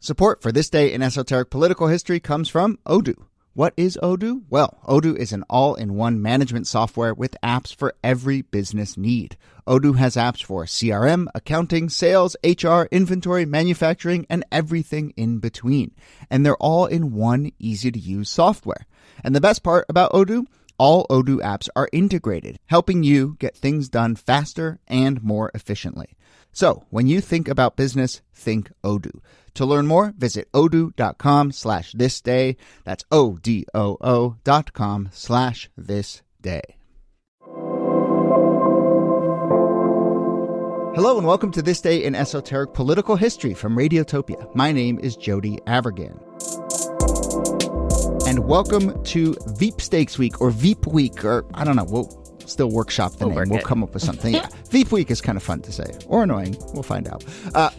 Support for This Day in Esoteric Political History comes from Odoo. What is Odoo? Well, Odoo is an all-in-one management software with apps for every business need. Odoo has apps for CRM, accounting, sales, HR, inventory, manufacturing, and everything in between. And they're all in one easy-to-use software. And the best part about Odoo? All Odoo apps are integrated, helping you get things done faster and more efficiently. So, when you think about business, think Odoo. To learn more, visit odoo.com/thisday. That's odoo.com/thisday. Hello and welcome to This Day in Esoteric Political History from Radiotopia. My name is Jody Avirgan. And welcome to Veepstakes Week or Veep Week, or I don't know, we'll still workshop the name. We'll come up with something. Yeah. Veep Week is kind of fun to say, or annoying. We'll find out.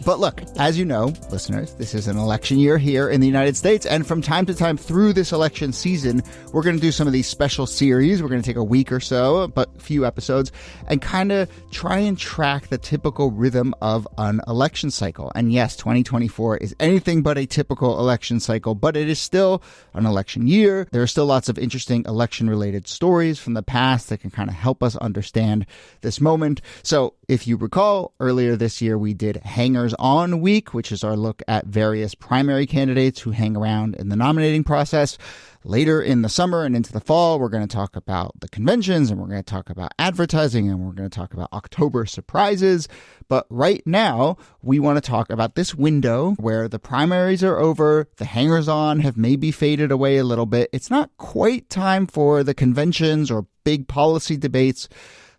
But look, as you know, listeners, this is an election year here in the United States. And from time to time through this election season, we're going to do some of these special series. We're going to take a week or so, but a few episodes, and kind of try and track the typical rhythm of an election cycle. And yes, 2024 is anything but a typical election cycle, but it is still an election year. There are still lots of interesting election-related stories from the past that can kind of help us understand this moment. So if you recall, earlier this year, we did Hangers On Week, which is our look at various primary candidates who hang around in the nominating process. Later in the summer and into the fall, we're going to talk about the conventions, and we're going to talk about advertising, and we're going to talk about October surprises. But right now, we want to talk about this window where the primaries are over, the hangers-on have maybe faded away a little bit. It's not quite time for the conventions or big policy debates.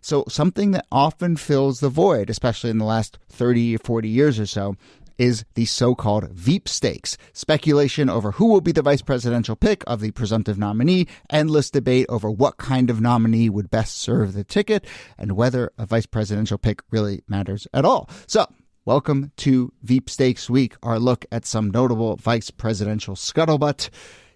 So something that often fills the void, especially in the last 30 or 40 years or so, is the so-called Veepstakes, speculation over who will be the vice presidential pick of the presumptive nominee, endless debate over what kind of nominee would best serve the ticket, and whether a vice presidential pick really matters at all. So, welcome to Veepstakes Week, our look at some notable vice presidential scuttlebutt.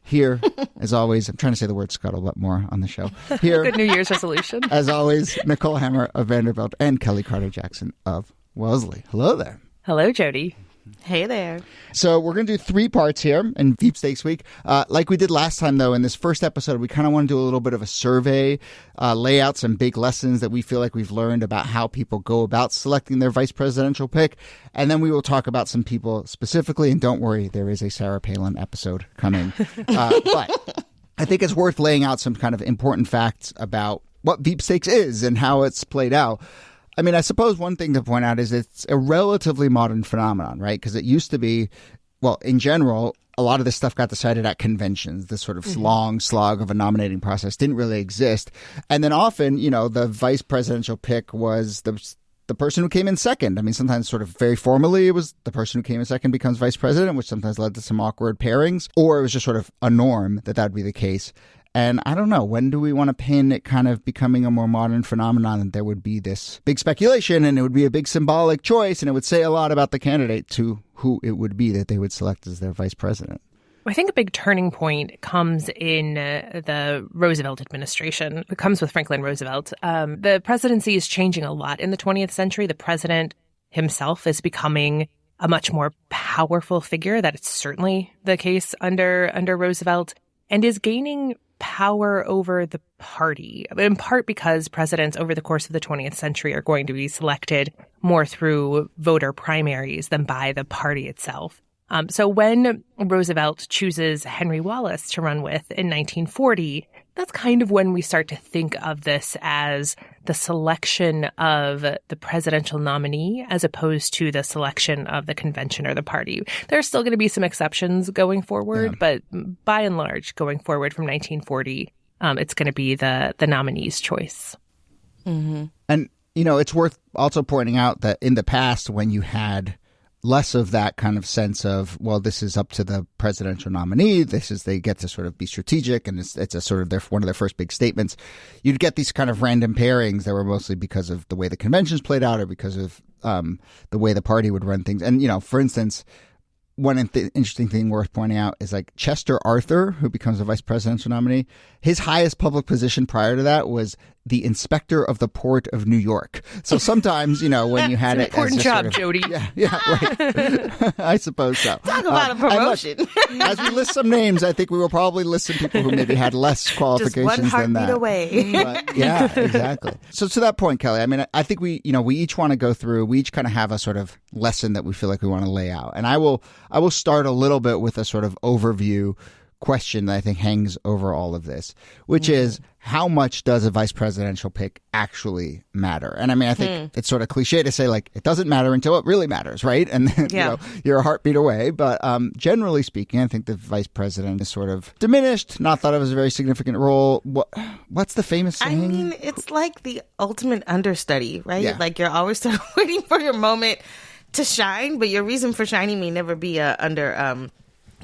Here, as always, I'm trying to say the word scuttlebutt more on the show. Here, good New Year's resolution. As always, Nicole Hammer of Vanderbilt and Kelly Carter-Jackson of Wellesley. Hello there. Hello, Jody. Hey there. So we're going to do 3 parts here in Veepstakes Week. Like we did last time, though, in this first episode, we kind of want to do a little bit of a survey, lay out some big lessons that we feel like we've learned about how people go about selecting their vice presidential pick. And then we will talk about some people specifically. And don't worry, there is a Sarah Palin episode coming. But I think it's worth laying out some kind of important facts about what Veepstakes is and how it's played out. I mean, I suppose one thing to point out is it's a relatively modern phenomenon, right? Because it used to be, well, in general, a lot of this stuff got decided at conventions. This sort of long slog of a nominating process didn't really exist. And then often, you know, the vice presidential pick was the person who came in second. I mean, sometimes sort of very formally, it was the person who came in second becomes vice president, which sometimes led to some awkward pairings. Or it was just sort of a norm that would be the case. And I don't know, when do we want to pin it kind of becoming a more modern phenomenon and there would be this big speculation and it would be a big symbolic choice and it would say a lot about the candidate to who it would be that they would select as their vice president? I think a big turning point comes in the Roosevelt administration. It comes with Franklin Roosevelt. The presidency is changing a lot in the 20th century. The president himself is becoming a much more powerful figure. That is certainly the case under Roosevelt, and is gaining power over the party, in part because presidents over the course of the 20th century are going to be selected more through voter primaries than by the party itself. So when Roosevelt chooses Henry Wallace to run with in 1940, that's kind of when we start to think of this as the selection of the presidential nominee as opposed to the selection of the convention or the party. There's still going to be some exceptions going forward, but by and large, going forward from 1940, it's going to be the nominee's choice. Mm-hmm. And, you know, it's worth also pointing out that in the past, when you had less of that kind of sense of, well, this is up to the presidential nominee. They get to sort of be strategic, and it's a sort of one of their first big statements. You'd get these kind of random pairings that were mostly because of the way the conventions played out or because of the way the party would run things. And, you know, for instance, one interesting thing worth pointing out is like Chester Arthur, who becomes a vice presidential nominee. His highest public position prior to that was the inspector of the port of New York. So sometimes, when you had it important as job, Jody. Yeah, right. I suppose so. Talk about a promotion. Look, as we list some names, I think we will probably list some people who maybe had less qualifications Just one than that. heartbeat away. But, yeah, exactly. So to that point, Kelly, I mean, I think we each want to go through, we each kind of have a sort of lesson that we feel like we want to lay out. And I will start a little bit with a sort of overview question that I think hangs over all of this, which is, how much does a vice presidential pick actually matter? And I mean, I think it's sort of cliche to say, like, it doesn't matter until it really matters, right? And you're a heartbeat away. But generally speaking, I think the vice president is sort of diminished, not thought of as a very significant role. What's the famous saying? I mean, it's like the ultimate understudy, right? Yeah. Like, you're always sort of waiting for your moment to shine, but your reason for shining may never be under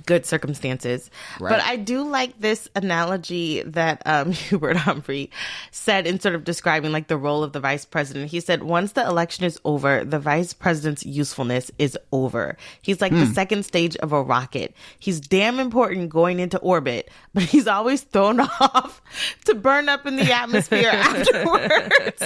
good circumstances. Right. But I do like this analogy that Hubert Humphrey said in sort of describing like the role of the vice president. He said, once the election is over, the vice president's usefulness is over. He's like the second stage of a rocket. He's damn important going into orbit, but he's always thrown off to burn up in the atmosphere afterwards.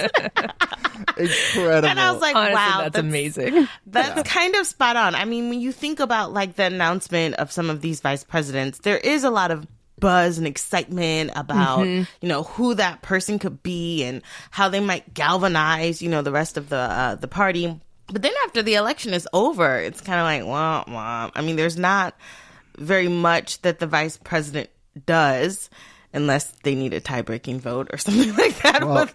Incredible. And I was like, honestly, wow, that's amazing. That's kind of spot on. I mean, when you think about like the announcement of some of these vice presidents, there is a lot of buzz and excitement about, who that person could be and how they might galvanize, the rest of the party. But then after the election is over, it's kind of like, wah, wah. I mean, there's not very much that the vice president does, unless they need a tie-breaking vote or something like that. Well,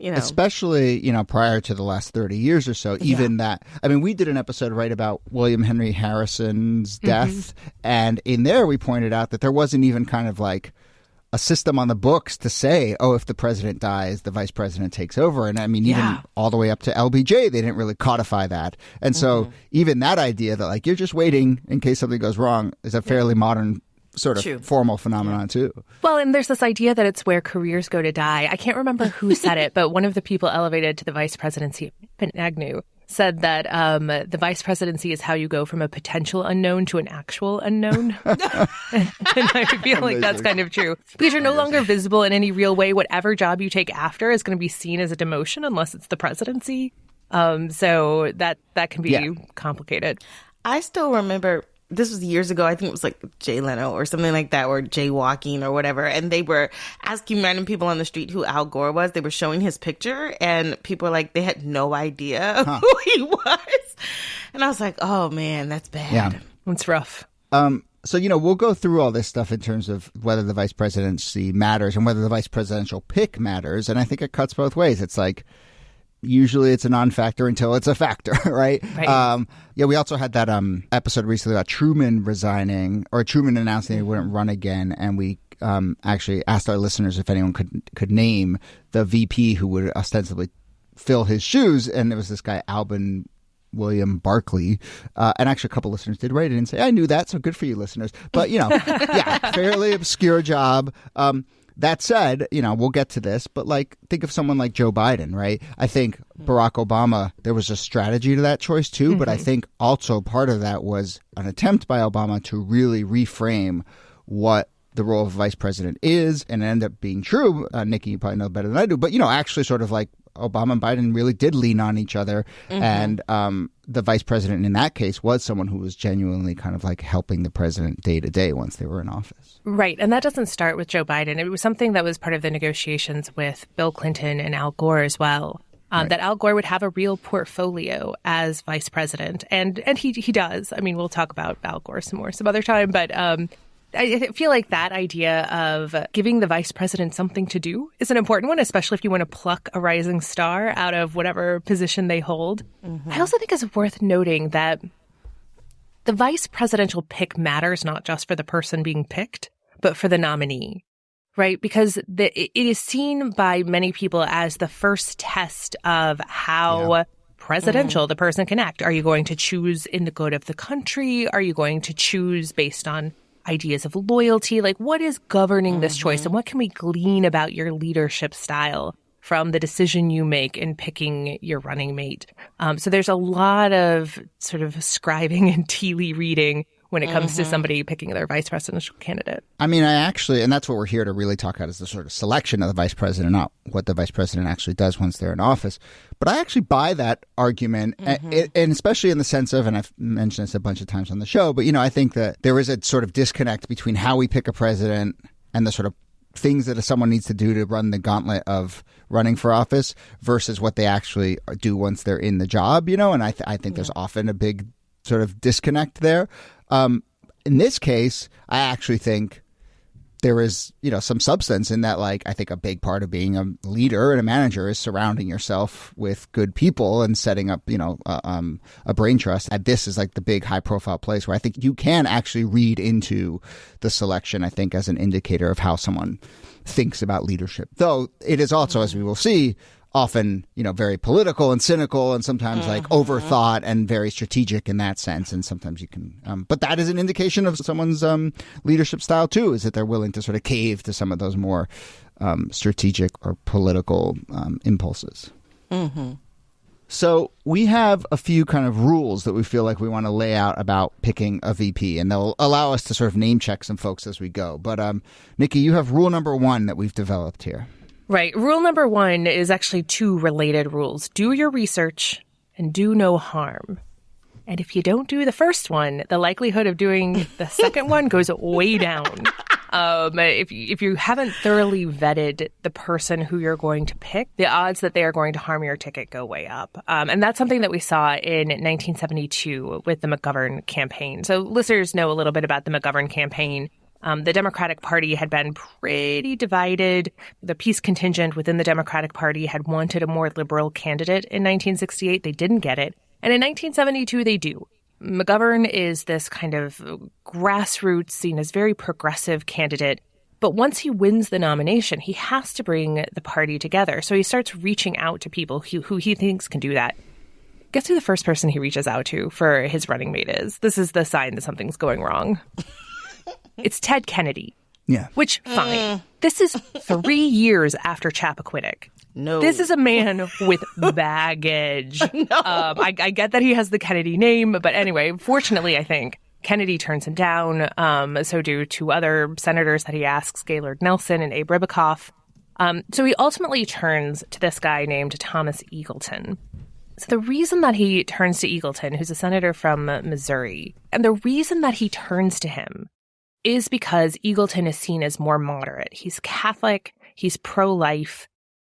especially, prior to the last 30 years or so, even that. I mean, we did an episode right about William Henry Harrison's death. And in there, we pointed out that there wasn't even kind of like a system on the books to say, oh, if the president dies, the vice president takes over. And I mean, even all the way up to LBJ, they didn't really codify that. And so even that idea that like, you're just waiting in case something goes wrong is a fairly modern sort of formal phenomenon too. Well, and there's this idea that it's where careers go to die. I can't remember who said it, but one of the people elevated to the vice presidency, Agnew, said that the vice presidency is how you go from a potential unknown to an actual unknown. And I feel like that's kind of true. Because you're no longer visible in any real way. Whatever job you take after is going to be seen as a demotion unless it's the presidency. So that can be complicated. I still remember, this was years ago, I think it was like Jay Leno or something like that, or jaywalking or whatever. And they were asking random people on the street who Al Gore was. They were showing his picture and people were like, they had no idea who he was. And I was like, oh man, that's bad. Yeah, it's rough. So, we'll go through all this stuff in terms of whether the vice presidency matters and whether the vice presidential pick matters. And I think it cuts both ways. It's like, usually it's a non-factor until it's a factor, right? We also had that episode recently about Truman resigning, or Truman announcing he wouldn't run again, and we actually asked our listeners if anyone could name the VP who would ostensibly fill his shoes, and it was this guy Alban William Barkley, and actually a couple listeners did write it and say, I knew that, so good for you listeners. But, fairly obscure job. That said, we'll get to this, but like, think of someone like Joe Biden, right? I think Barack Obama, there was a strategy to that choice too, but I think also part of that was an attempt by Obama to really reframe what the role of vice president is, and it ended up being true. Nikki, you probably know better than I do, but actually sort of like Obama and Biden really did lean on each other, and the vice president in that case was someone who was genuinely kind of like helping the president day to day once they were in office. Right. And that doesn't start with Joe Biden. It was something that was part of the negotiations with Bill Clinton and Al Gore as well, that Al Gore would have a real portfolio as vice president. And he does. I mean, we'll talk about Al Gore some other time, but I feel like that idea of giving the vice president something to do is an important one, especially if you want to pluck a rising star out of whatever position they hold. I also think it's worth noting that the vice presidential pick matters not just for the person being picked, but for the nominee, right? Because it is seen by many people as the first test of how presidential the person can act. Are you going to choose in the good of the country? Are you going to choose based on ideas of loyalty? Like, what is governing this choice, and what can we glean about your leadership style from the decision you make in picking your running mate? So there's a lot of sort of scribing and tea leaf reading when it comes to somebody picking their vice presidential candidate. I mean, and that's what we're here to really talk about, is the sort of selection of the vice president, not what the vice president actually does once they're in office. But I actually buy that argument, and especially in the sense of, and I've mentioned this a bunch of times on the show, but, I think that there is a sort of disconnect between how we pick a president and the sort of things that someone needs to do to run the gauntlet of running for office versus what they actually do once they're in the job, and I think there's often a big sort of disconnect there. In this case, I actually think there is, some substance in that. Like, I think a big part of being a leader and a manager is surrounding yourself with good people and setting up, a brain trust. And this is like the big high profile place where I think you can actually read into the selection, I think, as an indicator of how someone thinks about leadership. Though it is also, as we will see, often, very political and cynical and sometimes like overthought and very strategic in that sense. And sometimes you can, but that is an indication of someone's leadership style too, is that they're willing to sort of cave to some of those more strategic or political impulses. So we have a few kind of rules that we feel like we want to lay out about picking a VP, and they'll allow us to sort of name check some folks as we go. But Nikki, you have rule number 1 that we've developed here. Right. Rule number 1 is actually 2 related rules. Do your research and do no harm. And if you don't do the first one, the likelihood of doing the second one goes way down. If you haven't thoroughly vetted the person who you're going to pick, the odds that they are going to harm your ticket go way up. And that's something that we saw in 1972 with the McGovern campaign. So listeners know a little bit about the McGovern campaign. The Democratic Party had been pretty divided. The peace contingent within the Democratic Party had wanted a more liberal candidate in 1968. They didn't get it. And in 1972, they do. McGovern is this kind of grassroots, seen as very progressive candidate. But once he wins the nomination, he has to bring the party together. So he starts reaching out to people who he thinks can do that. Guess who the first person he reaches out to for his running mate is? This is the sign that something's going wrong. It's Ted Kennedy. Yeah. Which, fine. This is 3 years after Chappaquiddick. No. This is a man with baggage. No. I get that he has the Kennedy name, but anyway, fortunately, I think Kennedy turns him down. So do 2 other senators that he asks, Gaylord Nelson and Abe Ribicoff. So he ultimately turns to this guy named Thomas Eagleton. So the reason that he turns to Eagleton, who's a senator from Missouri, and the reason that he turns to him is because Eagleton is seen as more moderate. He's Catholic, he's pro-life,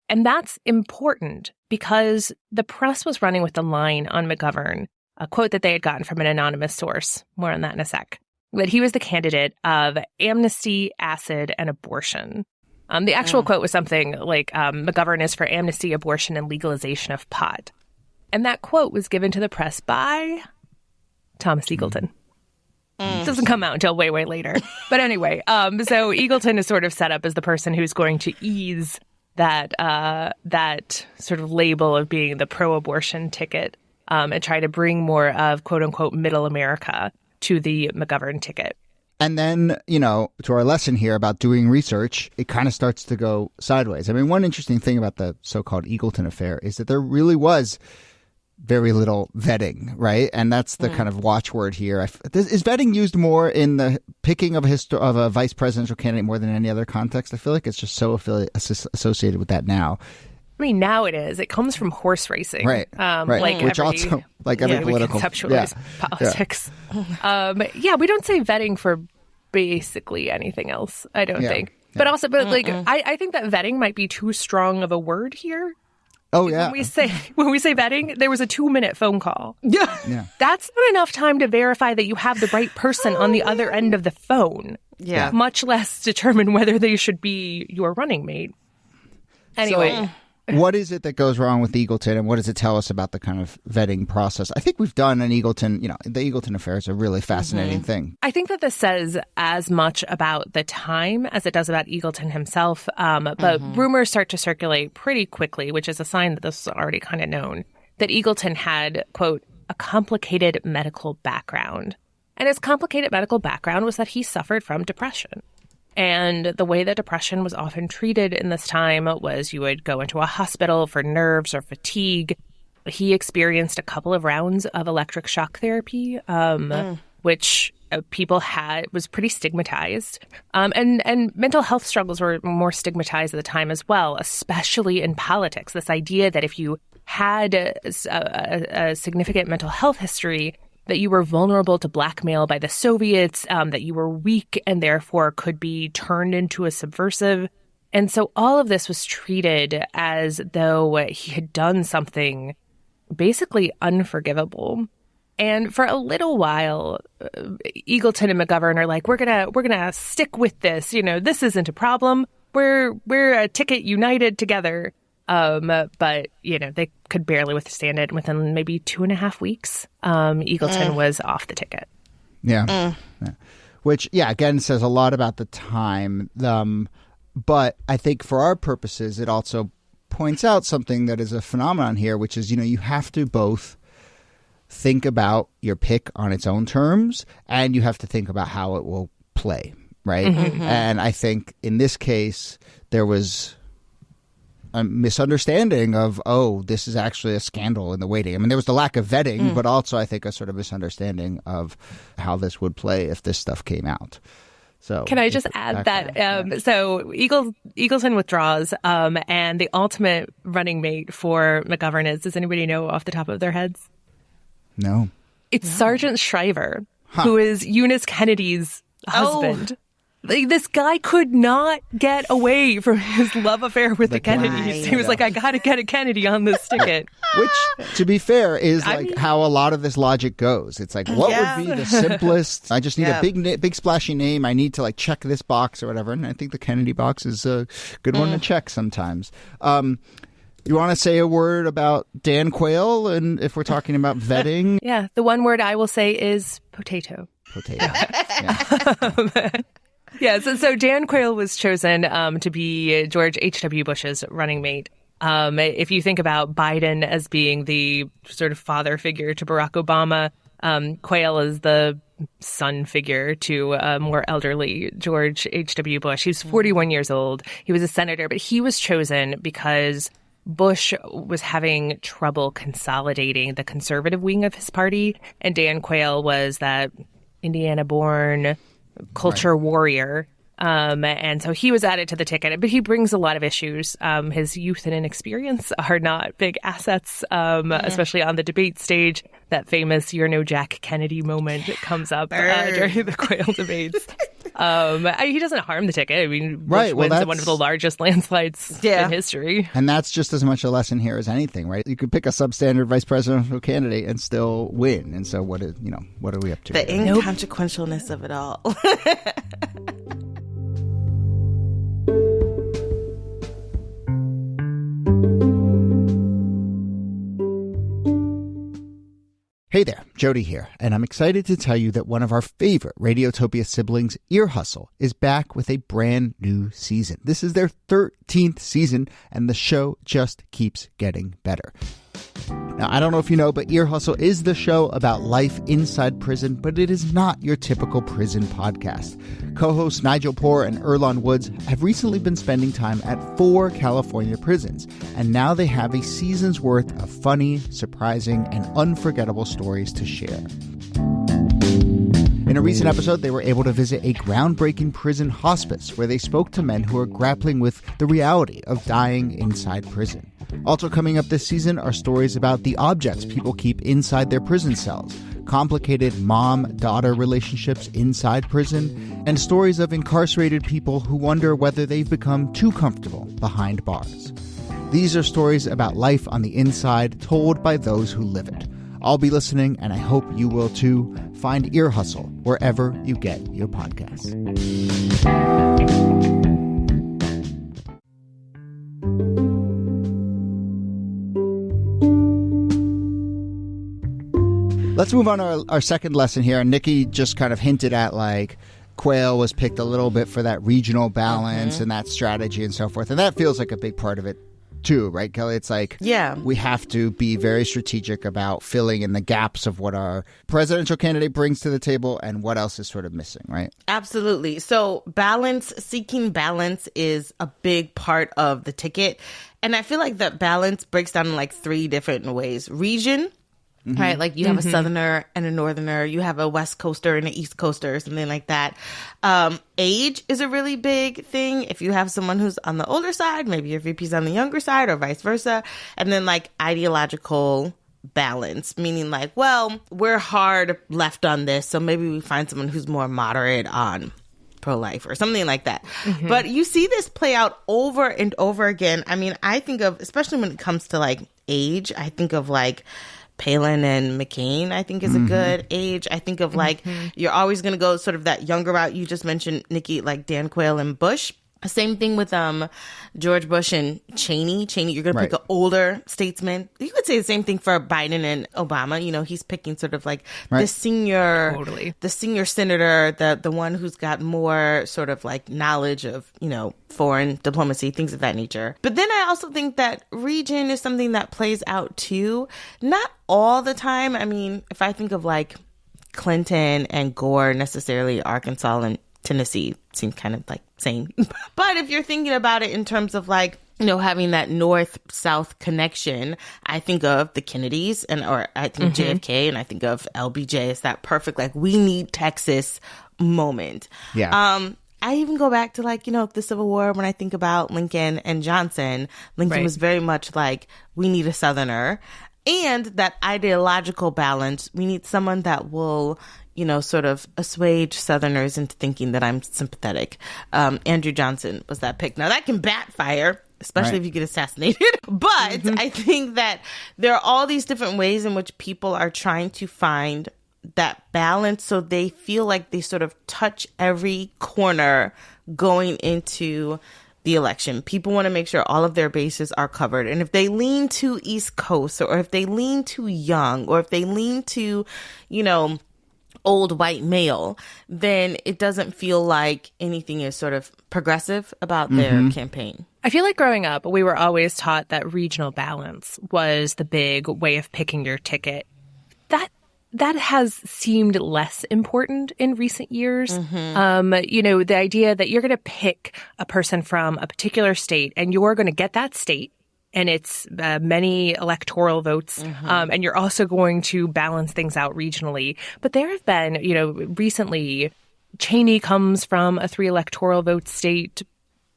and that's important because the press was running with the line on McGovern, a quote that they had gotten from an anonymous source, more on that in a sec, that he was the candidate of amnesty, acid, and abortion. The actual quote was something like, McGovern is for amnesty, abortion, and legalization of pot. And that quote was given to the press by Thomas Eagleton. It doesn't come out until way, way later. But anyway, so Eagleton is sort of set up as the person who's going to ease that sort of label of being the pro-abortion ticket and try to bring more of, quote unquote, middle America to the McGovern ticket. And then, to our lesson here about doing research, it kind of starts to go sideways. I mean, one interesting thing about the so-called Eagleton affair is that there really was very little vetting, right? And that's the kind of watchword here. Is vetting used more in the picking of a vice presidential candidate more than any other context? I feel like it's just so associated with that now. I mean, now it is. It comes from horse racing. Right. Like which also, like every political. We conceptualize politics. Yeah. We don't say vetting for basically anything else, I don't think. Yeah. But also, I think that vetting might be too strong of a word here. Oh, yeah. When we say vetting, there was a 2-minute phone call. Yeah. That's not enough time to verify that you have the right person on the other end of the phone. Yeah. Much less determine whether they should be your running mate. Anyway. What is it that goes wrong with Eagleton, and what does it tell us about the kind of vetting process? I think we've done an Eagleton, the Eagleton affair is a really fascinating thing. I think that this says as much about the time as it does about Eagleton himself. But rumors start to circulate pretty quickly, which is a sign that this was already kind of known, that Eagleton had, quote, a complicated medical background. And his complicated medical background was that he suffered from depression. And the way that depression was often treated in this time was you would go into a hospital for nerves or fatigue. He experienced a couple of rounds of electric shock therapy. which people was pretty stigmatized. And mental health struggles were more stigmatized at the time as well, especially in politics. This idea that if you had a significant mental health history, that you were vulnerable to blackmail by the Soviets, that you were weak and therefore could be turned into a subversive. And so all of this was treated as though he had done something basically unforgivable. And for a little while, Eagleton and McGovern are like, we're gonna stick with this. This isn't a problem. We're a ticket united together. But they could barely withstand it. Within maybe 2.5 weeks, Eagleton was off the ticket. Yeah. Which, again, says a lot about the time. But I think for our purposes, it also points out something that is a phenomenon here, which is, you have to both think about your pick on its own terms, and you have to think about how it will play, right? Mm-hmm. And I think in this case, there was a misunderstanding of, this is actually a scandal in the waiting. I mean, there was the lack of vetting, but also I think a sort of misunderstanding of how this would play if this stuff came out. So can I just add that? So Eagleton withdraws, and the ultimate running mate for McGovern is, does anybody know off the top of their heads? No. It's Sergeant Shriver, who is Eunice Kennedy's husband. This guy could not get away from his love affair with the Kennedys. He was like, I got to get a Kennedy on this ticket. Which, to be fair, is how a lot of this logic goes. It's like, what would be the simplest? I just need a big splashy name. I need to check this box or whatever. And I think the Kennedy box is a good one to check sometimes. You want to say a word about Dan Quayle, and if we're talking about vetting? Yeah, the one word I will say is potato. Potato. So Dan Quayle was chosen to be George H.W. Bush's running mate. If you think about Biden as being the sort of father figure to Barack Obama, Quayle is the son figure to a more elderly George H.W. Bush. He was 41 years old. He was a senator, but he was chosen because Bush was having trouble consolidating the conservative wing of his party, and Dan Quayle was that Indiana-born culture warrior. And so he was added to the ticket, but he brings a lot of issues. His youth and inexperience are not big assets, especially on the debate stage. That famous "You're no Jack Kennedy" moment comes up during the Quayle debates. He doesn't harm the ticket. I mean, Bush wins one of the largest landslides in history. And that's just as much a lesson here as anything, right? You could pick a substandard vice presidential candidate and still win. And so what are we up to? The inconsequentialness of it all. Hey there, Jody here, and I'm excited to tell you that one of our favorite Radiotopia siblings, Ear Hustle, is back with a brand new season. This is their 13th season, and the show just keeps getting better. Now, I don't know if you know, but Ear Hustle is the show about life inside prison, but it is not your typical prison podcast. Co-hosts Nigel Poor and Earlonne Woods have recently been spending time at 4 California prisons, and now they have a season's worth of funny, surprising, and unforgettable stories to share. In a recent episode, they were able to visit a groundbreaking prison hospice where they spoke to men who are grappling with the reality of dying inside prison. Also coming up this season are stories about the objects people keep inside their prison cells, complicated mom-daughter relationships inside prison, and stories of incarcerated people who wonder whether they've become too comfortable behind bars. These are stories about life on the inside told by those who live it. I'll be listening, and I hope you will too. Find Ear Hustle wherever you get your podcasts. Let's move on to our second lesson here. And Nikki just kind of hinted at Quayle was picked a little bit for that regional balance and that strategy and so forth. And that feels like a big part of it too, right, Kelly? It's we have to be very strategic about filling in the gaps of what our presidential candidate brings to the table and what else is sort of missing, right? Absolutely. So seeking balance is a big part of the ticket. And I feel like that balance breaks down in 3 different ways. Region, right? Like you have a Southerner and a Northerner, you have a West Coaster and an East Coaster or something like that. Age is a really big thing. If you have someone who's on the older side, maybe your VP's on the younger side or vice versa. And then like ideological balance, meaning like, well, we're hard left on this, so maybe we find someone who's more moderate on pro-life or something like that. But you see this play out over and over again. I mean, I think of, especially when it comes to like age, I think of like Palin and McCain, I think is a good age. I think of like, you're always going to go sort of that younger route. You just mentioned, Nikki, like Dan Quayle and Bush. Same thing with George Bush and Cheney. You're going to pick an older statesman. You could say the same thing for Biden and Obama. You know, he's picking sort of like the senior senator, the one who's got more sort of like knowledge of, you know, foreign diplomacy, things of that nature. But then I also think that region is something that plays out too. Not all the time. I mean, if I think of like Clinton and Gore, necessarily Arkansas and Tennessee seem kind of like same. But if you're thinking about it in terms of like, you know, having that north-south connection, I think of the Kennedys or I think JFK, and I think of LBJ as that perfect, like, we need Texas moment. Yeah. I even go back to like, you know, the Civil War when I think about Lincoln and Johnson. Lincoln was very much like, we need a Southerner. And that ideological balance, we need someone that will, you know, sort of assuage Southerners into thinking that I'm sympathetic. Andrew Johnson was that pick. Now, that can backfire, especially if you get assassinated. But I think that there are all these different ways in which people are trying to find that balance so they feel like they sort of touch every corner going into the election. People want to make sure all of their bases are covered. And if they lean to East Coast, or if they lean too young, or if they lean to, you know, old white male, then it doesn't feel like anything is sort of progressive about their campaign. I feel like growing up, we were always taught that regional balance was the big way of picking your ticket. That has seemed less important in recent years. You know, the idea that you're going to pick a person from a particular state and you're going to get that state and it's many electoral votes, and you're also going to balance things out regionally. But there have been, you know, recently, Cheney comes from a 3 electoral vote state.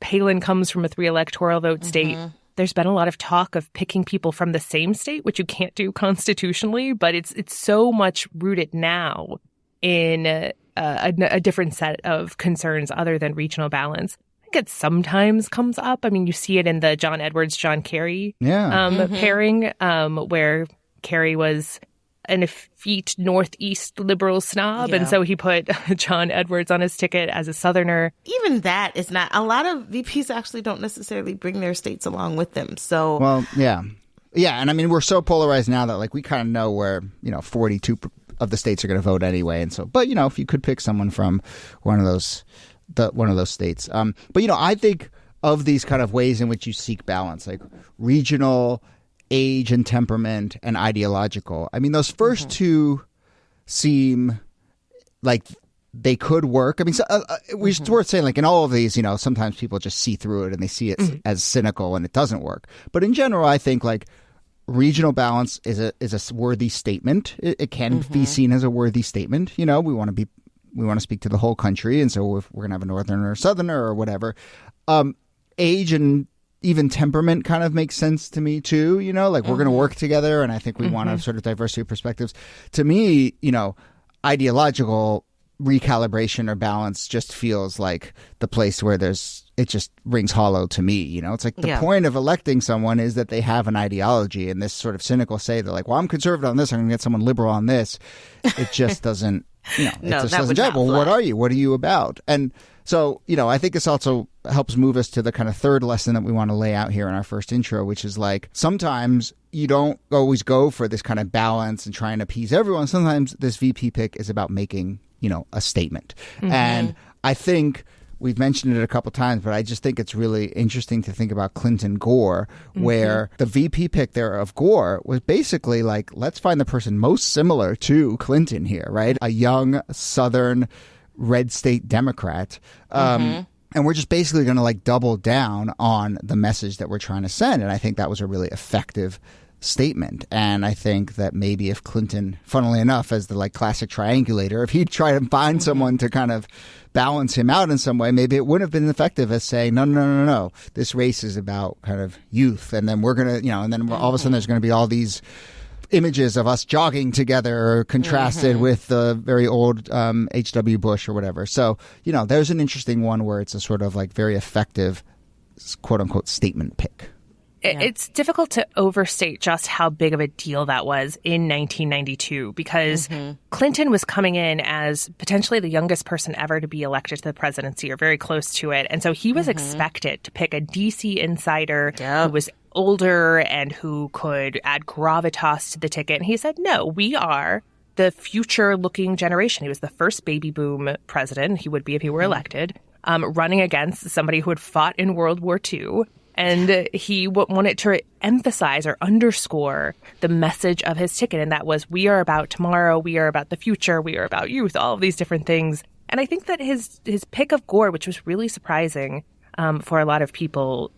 Palin comes from a 3 electoral vote state. There's been a lot of talk of picking people from the same state, which you can't do constitutionally, but it's so much rooted now in a different set of concerns other than regional balance. I think it sometimes comes up. I mean, you see it in the John Edwards, John Kerry pairing, where Kerry was an effete Northeast liberal snob, and so he put John Edwards on his ticket as a Southerner. Even that is not, a lot of VPs actually don't necessarily bring their states along with them. So, well, yeah, and I mean, we're so polarized now that like we kind of know where, you know, 42 of the states are going to vote anyway, and so, but you know, if you could pick someone from one of those states, but you know, I think of these kind of ways in which you seek balance, like regional, age and temperament, and ideological. I mean, those first two seem like they could work. I mean, it's worth saying, like, in all of these, you know, sometimes people just see through it and they see it as cynical and it doesn't work. But in general, I think, like, regional balance is a worthy statement. It can be seen as a worthy statement. You know, we want to speak to the whole country, and so if we're going to have a northerner or southerner or whatever, age and even temperament kind of makes sense to me too, you know, like we're going to work together and I think we want a sort of diversity of perspectives. To me, you know, ideological recalibration or balance just feels like the place where it just rings hollow to me, you know. It's like the point of electing someone is that they have an ideology, and this sort of cynical say they're like, well, I'm conservative on this, I'm going to get someone liberal on this. It just doesn't, you know, it just doesn't jive. Well, what are you? What are you about? And so, you know, I think this also helps move us to the kind of third lesson that we want to lay out here in our first intro, which is like sometimes you don't always go for this kind of balance and trying to appease everyone. Sometimes this VP pick is about making, you know, a statement. And I think we've mentioned it a couple times, but I just think it's really interesting to think about Clinton Gore, where the VP pick there of Gore was basically like, let's find the person most similar to Clinton here, right? A young Southern red state Democrat. And we're just basically going to like double down on the message that we're trying to send. And I think that was a really effective statement. And I think that maybe if Clinton, funnily enough, as the like classic triangulator, if he'd try to find someone to kind of balance him out in some way, maybe it wouldn't have been effective as saying, no. This race is about kind of youth. And then we're going to, and then all of a sudden there's going to be all these images of us jogging together contrasted with the very old H.W. Bush or whatever. So, there's an interesting one where it's a sort of like very effective, quote unquote, statement pick. It's difficult to overstate just how big of a deal that was in 1992 because Clinton was coming in as potentially the youngest person ever to be elected to the presidency or very close to it. And so he was expected to pick a DC insider who was older and who could add gravitas to the ticket. And he said, no, we are the future-looking generation. He was the first baby boom president. He would be if he were elected, running against somebody who had fought in World War II. And he wanted to emphasize or underscore the message of his ticket. And that was, we are about tomorrow, we are about the future, we are about youth, all of these different things. And I think that his pick of Gore, which was really surprising for a lot of people,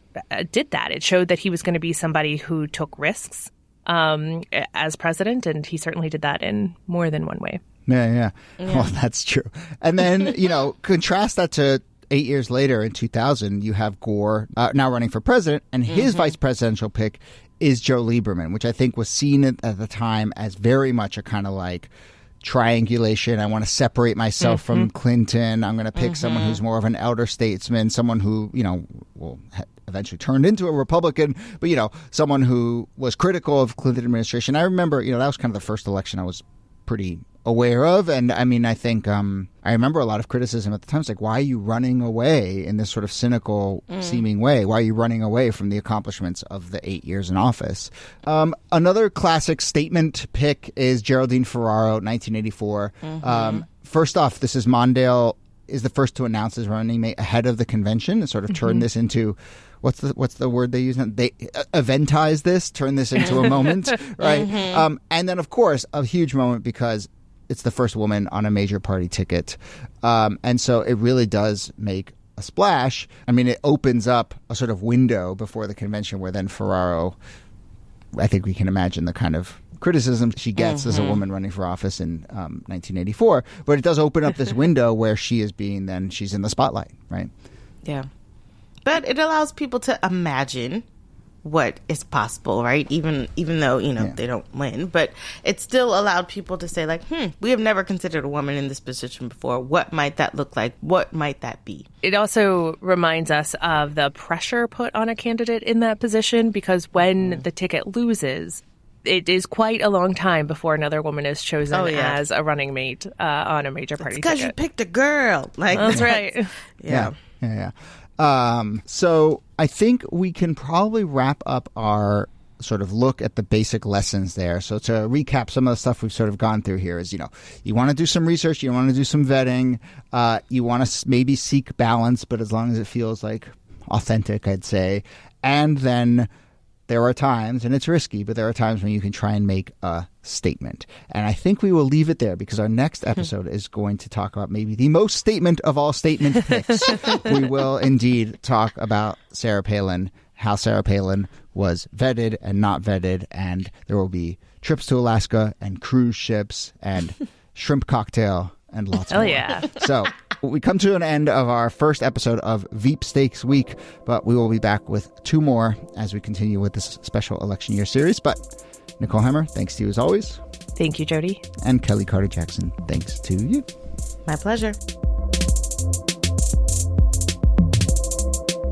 did that. It showed that he was going to be somebody who took risks as president. And he certainly did that in more than one way. Yeah. Well, that's true. And then, contrast that to 8 years later in 2000, you have Gore now running for president, and his vice presidential pick is Joe Lieberman, which I think was seen at the time as very much a kind of like triangulation. I want to separate myself from Clinton. I'm going to pick someone who's more of an elder statesman, someone who, will eventually turned into a Republican, but, someone who was critical of Clinton administration. I remember, that was kind of the first election I was pretty aware of. And I mean, I think I remember a lot of criticism at the time. It's like, why are you running away in this sort of cynical seeming way? Why are you running away from the accomplishments of the 8 years in office? Another classic statement pick is Geraldine Ferraro, 1984. First off, this is Mondale is the first to announce his running mate ahead of the convention and sort of turn this into what's the word they use? They eventize this, turn this into a moment, right? And then, of course, a huge moment because it's the first woman on a major party ticket. And so it really does make a splash. I mean, it opens up a sort of window before the convention where then Ferraro, I think we can imagine the kind of criticism she gets as a woman running for office in 1984. But it does open up this window where she is she's in the spotlight, right? Yeah. But it allows people to imagine what is possible, right? Even though, they don't win. But it still allowed people to say, like, we have never considered a woman in this position before. What might that look like? What might that be? It also reminds us of the pressure put on a candidate in that position, because when the ticket loses, it is quite a long time before another woman is chosen as a running mate on a major party ticket. Because you picked a girl. That's right. Yeah. So I think we can probably wrap up our sort of look at the basic lessons there. So to recap some of the stuff we've sort of gone through here is, you want to do some research, you want to do some vetting, you want to maybe seek balance, but as long as it feels like authentic, I'd say. And then there are times, and it's risky, but there are times when you can try and make a statement. And I think we will leave it there because our next episode is going to talk about maybe the most statement of all statement picks. We will indeed talk about Sarah Palin, how Sarah Palin was vetted and not vetted, and there will be trips to Alaska and cruise ships and shrimp cocktail and lots more. Yeah. So we come to an end of our first episode of Veepstakes Week, but we will be back with 2 more as we continue with this special election year series. But Nicole Hemmer, thanks to you as always. Thank you, Jody. And Kelly Carter-Jackson, thanks to you. My pleasure.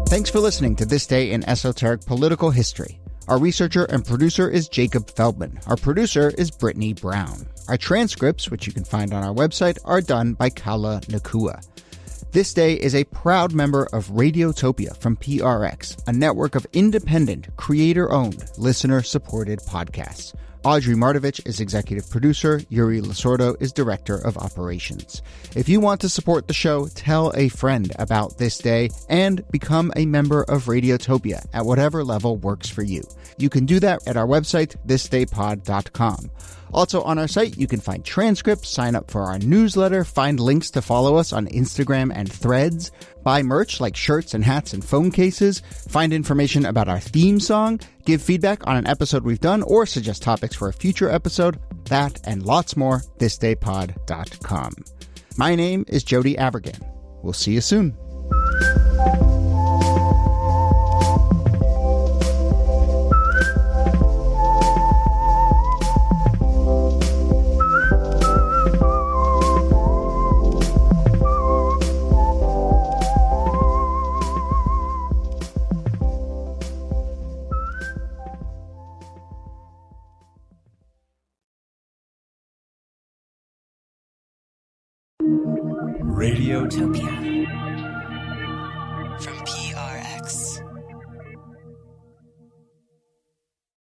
Thanks for listening to This Day in Esoteric Political History. Our researcher and producer is Jacob Feldman. Our producer is Brittany Brown. Our transcripts, which you can find on our website, are done by Kala Nakua. This Day is a proud member of Radiotopia from PRX, a network of independent, creator-owned, listener-supported podcasts. Audrey Mardovich is executive producer. Yuri Lasordo is director of operations. If you want to support the show, tell a friend about This Day and become a member of Radiotopia at whatever level works for you. You can do that at our website, thisdaypod.com. Also on our site, you can find transcripts, sign up for our newsletter, find links to follow us on Instagram and Threads, buy merch like shirts and hats and phone cases, find information about our theme song, give feedback on an episode we've done, or suggest topics for a future episode. That and lots more, thisdaypod.com. My name is Jody Avirgan. We'll see you soon. Radiotopia.